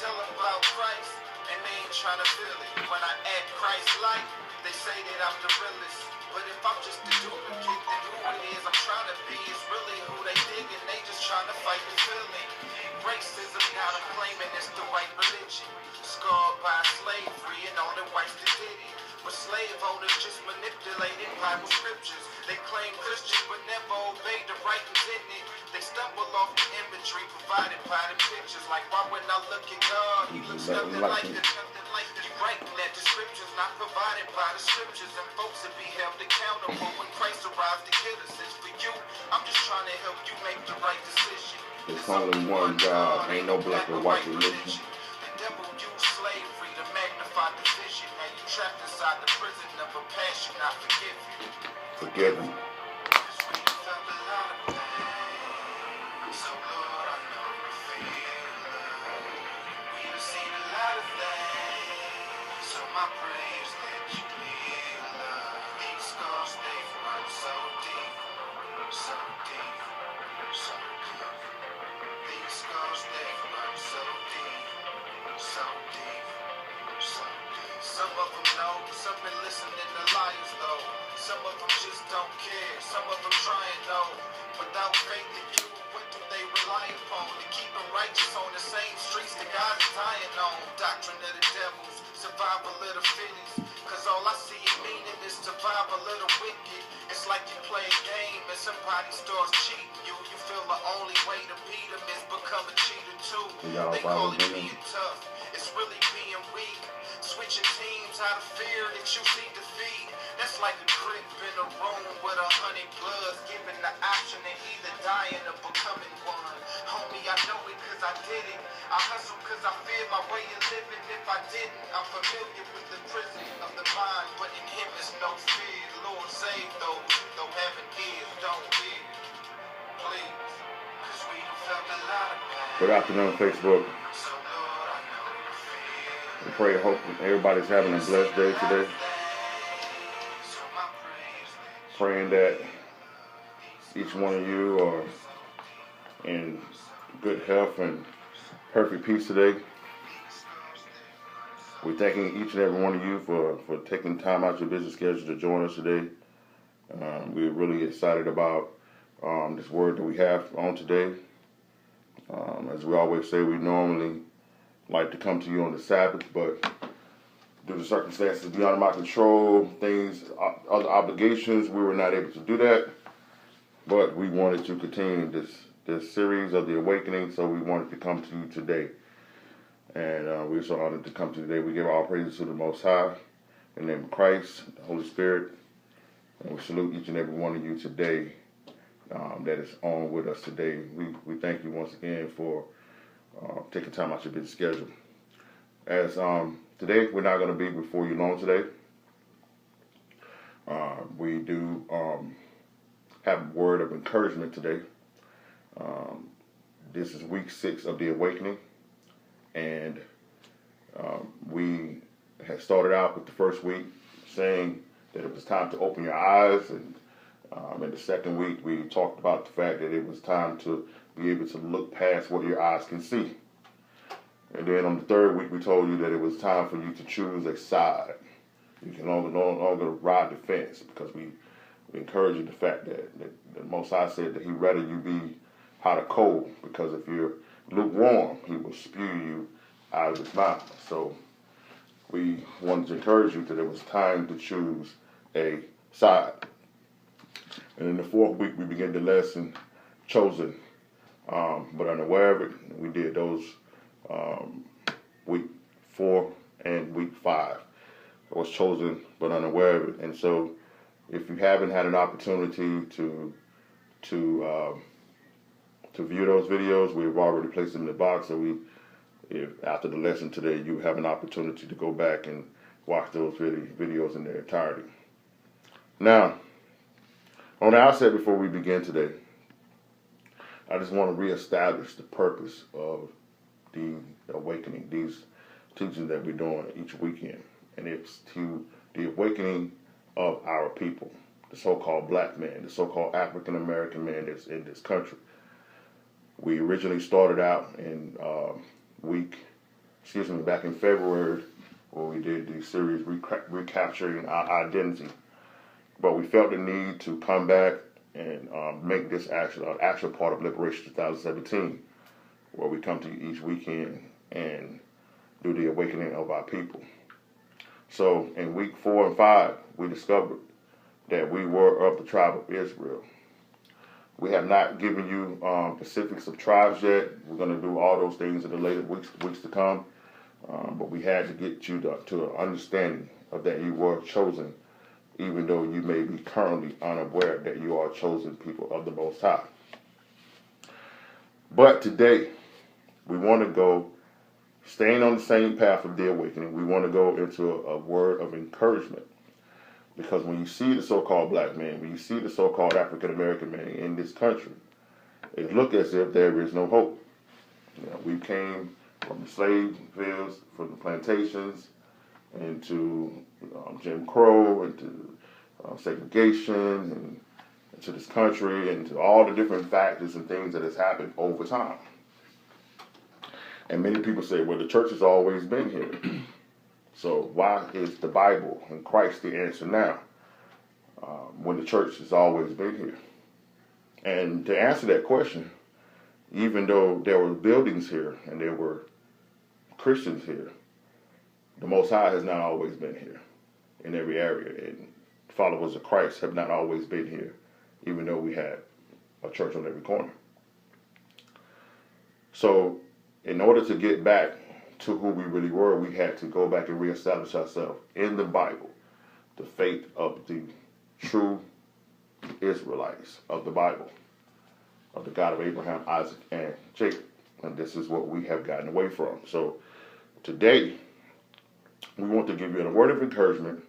tell them about Christ, and they ain't trying to feel it. When I add Christ like, they say that I'm the realest. But if I'm just a duplicate, then who it is I'm trying to be is really who they dig, and they just trying to fight the feeling. Racism, now I'm claiming it's the white religion. Scarred by slavery and all the whites that did it. But slave owners just manipulated Bible scriptures. They claim Christian but never obeyed the writings in it. They stumble off the imagery provided by the pictures. Like why when I look at God, he looks nothing like it, nothing like it. You writing that the scriptures not provided by the scriptures, and folks will be held accountable when Christ arrives to get us. It's for you. I'm just trying to help you make the right decision. There's only one God, ain't no black or white religion. The devil used slavery to magnify division. Now you trapped inside the prison of a passion I forgive you. Forgive him. So Lord, I know you feel love. We've seen a lot of things. So my praise that you feel love. These scars, they've run so deep, so deep, so deep. These scars, they've run so deep, so deep, so deep. Some of them know, some been listening to liars though. Some of them just don't care, some of them trying though. Without faith in you, what do they rely upon? To keep them righteous on the same streets that God is dying on. Doctrine of the devils, survival of the fittest. Cause all I see in meaning is survival of the wicked. It's like you play a game and somebody starts cheating you. You feel the only way to beat them is become a cheater too. They call it being tough, it's really being weak. Switching teams out of fear that you see defeat. That's like a grip in a room with 100 bloods, giving the option of either dying or becoming one. Homie, I know it cause I did it. I hustle cause I fear my way of living. If I didn't, I'm familiar with the prison of the mind, but in him is no fear. Lord, save those who don't have an ear, don't hear. Please, cause we done felt a lot of pain. Good afternoon, Facebook. So Lord, I know you feel. We pray, hope everybody's having a blessed day today. Praying that each one of you are in good health and perfect peace today. We're thanking each and every one of you for taking time out your busy schedule to join us today. We're really excited about this word that we have on today. As we always say, we normally like to come to you on the Sabbath, but due to circumstances beyond my control, things, other obligations, we were not able to do that. But we wanted to continue this series of the awakening, so we wanted to come to you today. And we're so honored to come to you today. We give all praises to the Most High, in the name of Christ, the Holy Spirit. And we salute each and every one of you today that is on with us today. We thank you once again for taking time out your busy schedule. As today, we're not going to be before you long today. We do have a word of encouragement today. This is week 6 of the awakening, and we had started out with the first week saying that it was time to open your eyes, and in the second week we talked about the fact that it was time to be able to look past what your eyes can see. And then on the third week, we told you that it was time for you to choose a side. You can no longer ride the fence, because we encourage you the fact that the Most High said that He'd rather you be hot or cold, because if you're lukewarm, He will spew you out of His mouth. So we wanted to encourage you that it was time to choose a side. And in the fourth week, we began the lesson, chosen, but unaware of it. We did those week 4 and week 5. I was chosen but unaware of it. And so if you haven't had an opportunity to view those videos, we've already placed them in the box. So if after the lesson today, you have an opportunity to go back and watch those videos in their entirety. Now, on the outset, before we begin today, I just want to reestablish the purpose of the awakening, these teachings that we're doing each weekend. And it's to the awakening of our people, the so-called black man, the so-called African-American man that's in this country. We originally started out in week back in February, where we did the series Recapturing Our Identity. But we felt the need to come back and make this an actual part of Liberation 2017, where we come to you each weekend and do the awakening of our people. So in week 4 and 5, we discovered that we were of the tribe of Israel. We have not given you specifics of tribes yet. We're going to do all those things in the later weeks to come. But we had to get you to an understanding of that you were chosen, even though you may be currently unaware that you are chosen people of the Most High. But today, we want to go, staying on the same path of the awakening, we want to go into a word of encouragement. Because when you see the so-called black man, when you see the so-called African-American man in this country, it looks as if there is no hope. You know, we came from the slave fields, from the plantations, into Jim Crow, into segregation, and into this country, and to all the different factors and things that has happened over time. And many people say, well, the church has always been here. So why is the Bible and Christ the answer now, when the church has always been here? And to answer that question, even though there were buildings here and there were Christians here, the Most High has not always been here in every area. And followers of Christ have not always been here, even though we had a church on every corner. So in order to get back to who we really were, we had to go back and reestablish ourselves in the Bible, the faith of the true Israelites of the Bible, of the God of Abraham, Isaac, and Jacob. And this is what we have gotten away from. So today, we want to give you a word of encouragement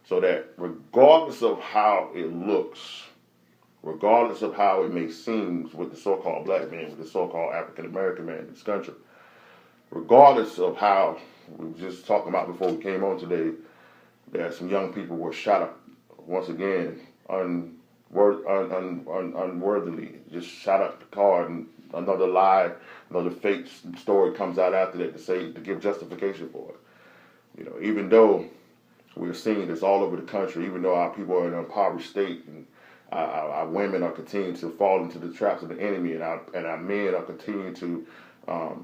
so that regardless of how it looks, regardless of how it may seem with the so-called black man, with the so-called African-American man in this country, regardless of how, we were just talking about before we came on today, that some young people were shot up once again unworthily, just shot up the car, and another lie, another fake story comes out after that to give justification for it. You know, even though we're seeing this all over the country, even though our people are in an impoverished state, and our women are continuing to fall into the traps of the enemy, and our men are continuing to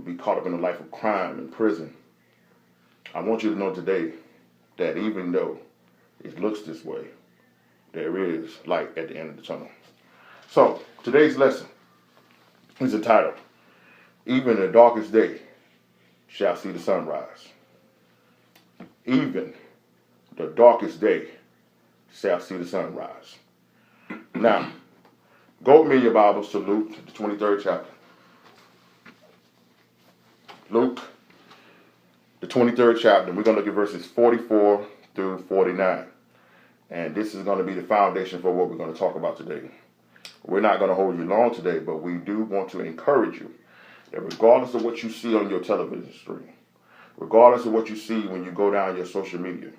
be caught up in a life of crime and prison. I want you to know today that even though it looks this way, there is light at the end of the tunnel. So today's lesson is entitled, "Even the darkest day shall see the sunrise." Even the darkest day shall see the sunrise. Now, go with me in your Bibles to Luke, the 23rd chapter. Luke, the 23rd chapter. We're going to look at verses 44 through 49. And this is going to be the foundation for what we're going to talk about today. We're not going to hold you long today, but we do want to encourage you that regardless of what you see on your television screen, regardless of what you see when you go down your social media,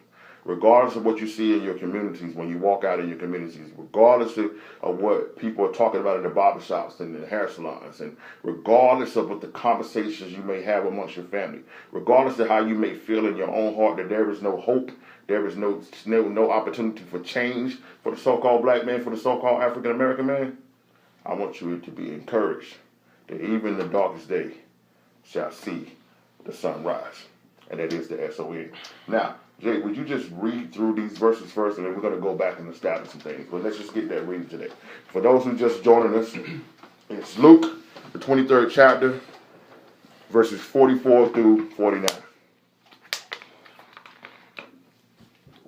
regardless of what you see in your communities when you walk out in your communities, regardless of what people are talking about in the barbershops and the hair salons, and regardless of what the conversations you may have amongst your family, regardless of how you may feel in your own heart that there is no hope, there is no opportunity for change for the so-called black man, for the so-called African-American man, I want you to be encouraged that even the darkest day shall see the sunrise. And that is the SON. Now, Jay, would you just read through these verses first, and then we're going to go back and establish some things. But let's just get that reading today. For those who just joining us, it's Luke, the 23rd chapter, verses 44 through 49.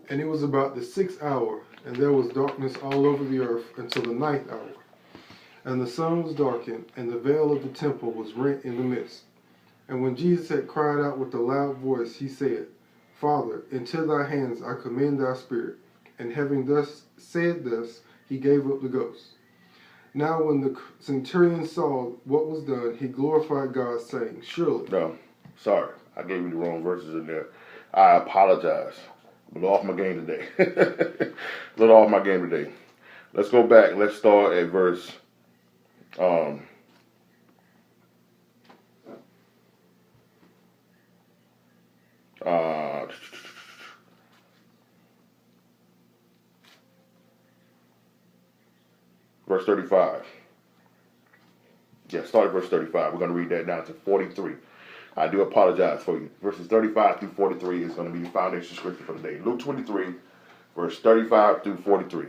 And it was about the 6th hour, and there was darkness all over the earth until the 9th hour. And the sun was darkened, and the veil of the temple was rent in the midst. And when Jesus had cried out with a loud voice, he said, Father, into thy hands I commend thy spirit. And having thus said this, he gave up the ghost. Now when the centurion saw what was done, he glorified God, saying, Surely. No, sorry, I gave you the wrong verses in there. I apologize. A little off my game today. A little off my game today. Let's go back. Let's start at verse 44. Verse 35. Yeah, start at verse 35. We're going to read that down to 43. I do apologize for you. Verses 35 through 43 is going to be the foundation scripture for the day. Luke 23, verse 35 through 43.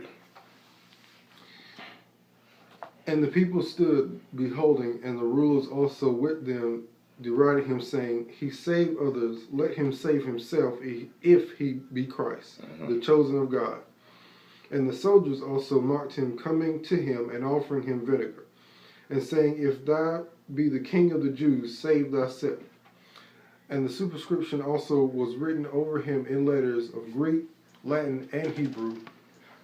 And the people stood beholding, and the rulers also with them derided him, saying, He saved others, let him save himself, if he be Christ, the chosen of God. And the soldiers also mocked him, coming to him and offering him vinegar, and saying, If thou be the King of the Jews, save thyself. And the superscription also was written over him in letters of Greek, Latin, and Hebrew,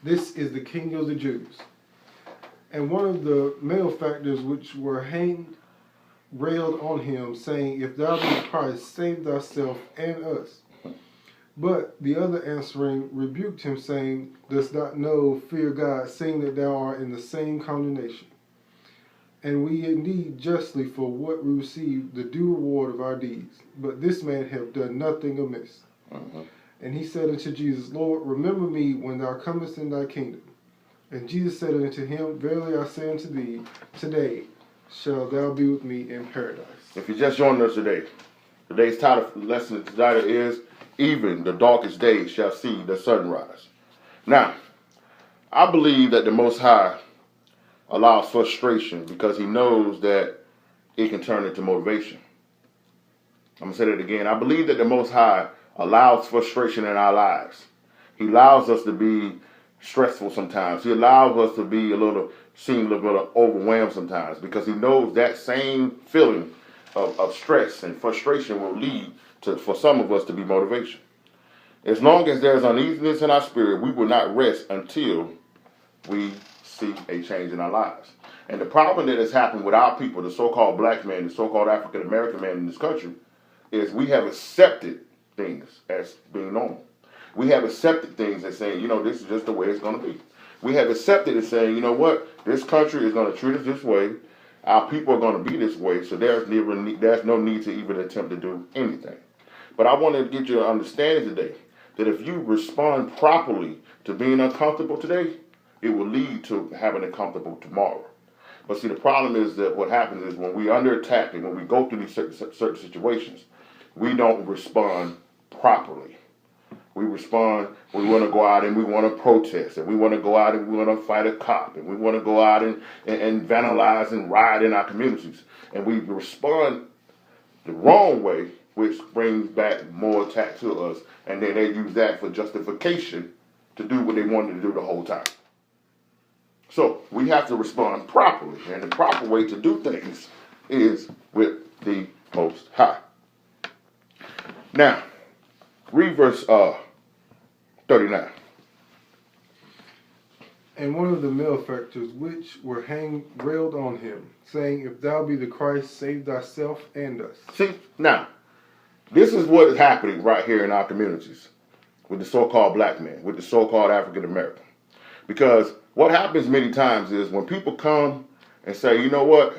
This is the King of the Jews. And one of the malefactors which were hanged railed on him, saying, If thou be Christ, save thyself and us. But the other answering rebuked him, saying, Dost thou know, fear God, seeing that thou art in the same condemnation? And we indeed justly for what we receive the due reward of our deeds. But this man hath done nothing amiss. And he said unto Jesus, Lord, remember me when thou comest in thy kingdom. And Jesus said unto him, Verily I say unto thee, today shalt thou be with me in paradise. If you just joined us today, today's title lesson title is, Even the darkest days shall see the sunrise. Now, I believe that the Most High allows frustration because he knows that it can turn into motivation. I'm going to say that again. I believe that the Most High allows frustration in our lives. He allows us to be stressful sometimes. He allows us to be seem a little overwhelmed sometimes because he knows that same feeling of stress and frustration will lead to, for some of us, to be motivation. As long as there's uneasiness in our spirit, we will not rest until we see a change in our lives. And the problem that has happened with our people, the so-called black man, the so-called African American man in this country, is we have accepted things as being normal. We have accepted things as saying, this is just the way it's going to be. We have accepted it saying, you know what, this country is going to treat us this way. Our people are going to be this way, so there's no need to even attempt to do anything. But I want to get you to understand today that if you respond properly to being uncomfortable today, it will lead to having it comfortable tomorrow. But see, the problem is that what happens is when we're under attack and when we go through these certain situations, we don't respond properly. We respond, we want to go out and we want to protest, and we want to go out and we want to fight a cop, and we want to go out and vandalize and riot in our communities. And we respond the wrong way, which brings back more attack to us, and then they use that for justification to do what they wanted to do the whole time. So we have to respond properly, and the proper way to do things is with the Most High. Now, read verse 39. And one of the malefactors which were hanged railed on him, saying, If thou be the Christ, save thyself and us. See, now, this is what is happening right here in our communities with the so-called black man, with the so-called African American. Because what happens many times is when people come and say, you know what,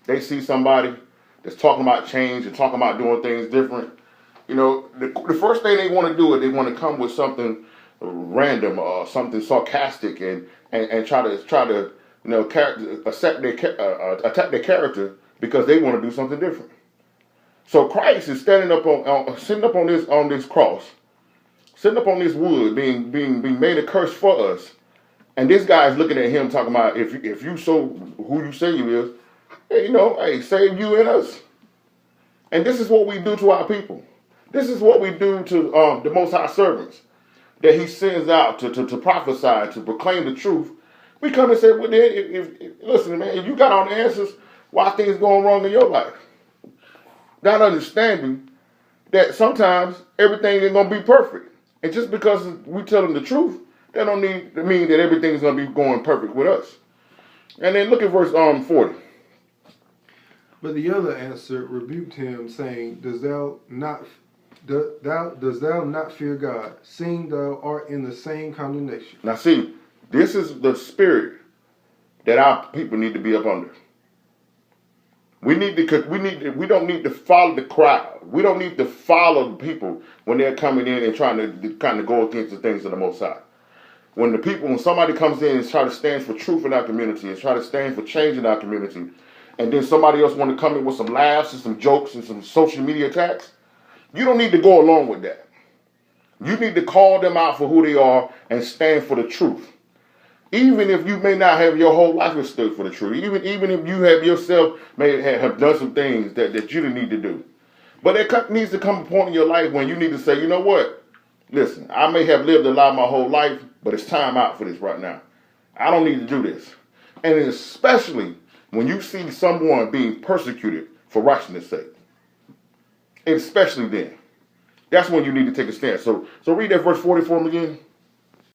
they see somebody that's talking about change and talking about doing things different. The first thing they want to do is they want to come with something random or something sarcastic and try to attack their character because they want to do something different. So Christ is sitting up on this cross, sitting up on this wood, being made a curse for us, and this guy is looking at him talking about if you so who you say you is, hey, save you and us. And this is what we do to our people. This is what we do to the Most High servants that he sends out to prophesy, to proclaim the truth. We come and say, well, listen, man, if you got all the answers, why things going wrong in your life? Not understanding that sometimes everything ain't going to be perfect. And just because we tell them the truth, that don't need to mean that everything's going to be going perfect with us. And then look at verse 40. But the other answered, rebuked him, saying, Dost thou not fear God, seeing thou art in the same condemnation? Now see, this is the spirit that our people need to be up under. We don't need to follow the crowd. We don't need to follow the people when they're coming in and trying to kind of go against the things of the Most High. When somebody comes in and try to stand for truth in our community and try to stand for change in our community, and then somebody else want to come in with some laughs and some jokes and some social media attacks, you don't need to go along with that. You need to call them out for who they are and stand for the truth. Even if you may not have your whole life stood for the truth, even if you have yourself may have done some things that you didn't need to do. But there needs to come a point in your life when you need to say, you know what? Listen, I may have lived a lie my whole life, but it's time out for this right now. I don't need to do this. And especially when you see someone being persecuted for righteousness' sake. Especially then. That's when you need to take a stand. So read that verse 40 for me again.